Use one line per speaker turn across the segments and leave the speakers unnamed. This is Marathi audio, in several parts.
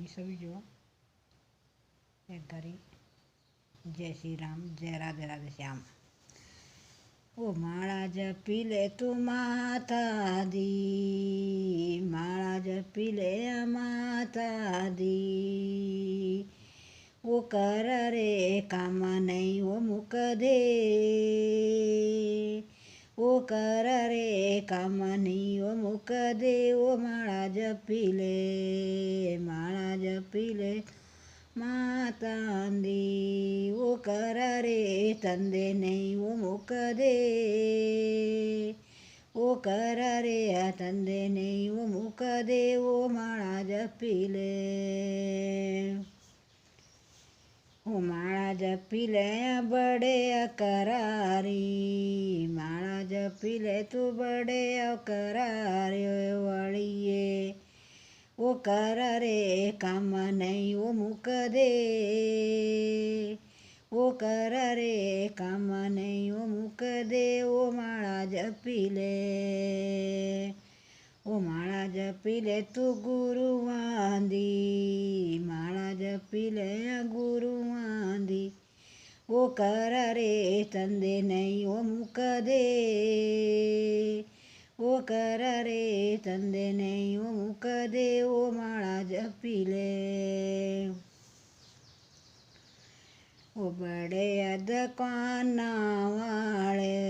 सभी जो एक घड़ी। जय श्री राम, जय राधे राधे श्याम। ओ माळा जपी ले तू माता दी, माळा जपी ले माता दी। वो कर रे काम नहीं वो मुक दे, वो कर रे काम नहीं वो मुक दे। वो माळा जपी ले, माळा जपी ले माता दी। वो कर रे तंदे नहीं वो मुक दे, वो कर रे तंदे नहीं वो मुक दे। वो माळा जपी ले, वो माळा जपी ले बड़े करारी, माळा जपी ले तू बड़े करारी वळिए। वो कर रे काम नहीं वो मुक दे, वो कर रे काम नहीं वो मुक दे। वो माळा जपी ले, वो माळा जपी ले तू गुरुवांदी, माळा जपी ले गुरुवांदी। वो कर रे तंदे नहीं वो मुक दे, वो कर रे तंदे नहीं वो मुक दे। वो माळा जपी ले, वो बड़े अद काना वाले,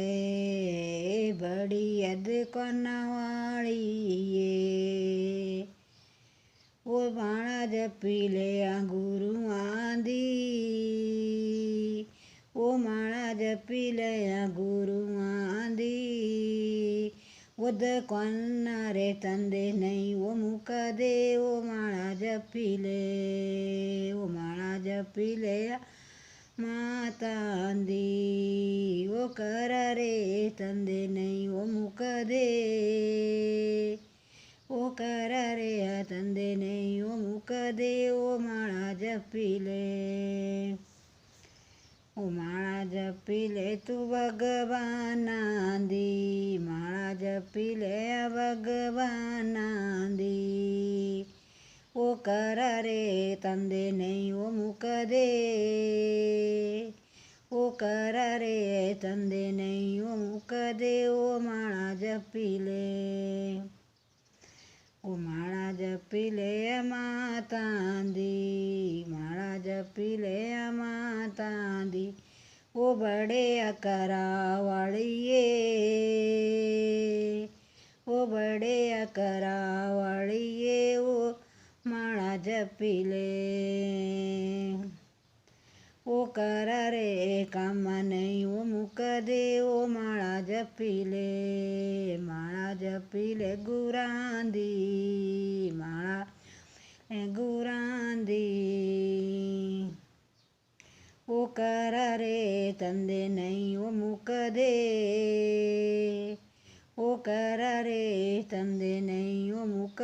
बड़ी अद काना वाली ये। वो माळा जपी ले गुरुआं दी, वो माळा जपी ले गुरुआं दी। वद काना रे तंदे नहीं वो मुक दे। वो माळा जपी ले, वो माळा जपी ले माता दी। वो कर रे तंदे नहीं वो मुक दे, वो कर रे तंदे नहीं वो मुक दे। वो माळा जपी ले, वो माळा जपी ले तू भगवाना दी, माळा जपी ले भगवाना दी। वो कर रे तंदे नहीं वो मुक दे, वो कर रे तंदे नहीं वो मुक दे। वो माळा जपी ले, वो माळा जपी ले माता दी, माळा जपी ले माता दी। वो बड़े अकरा वालिए, वो बड़े अकरा वालिए। वो माळा जपी ले, वो कर रे काम नहीं वो मुक दे। वो माळा जपी ले, माळा जपी ले गुरां दी, माळा गुरां दी। वो कर रे तंदे नहीं वो मुक दे, वो कर रे तंदे नहीं वो मुक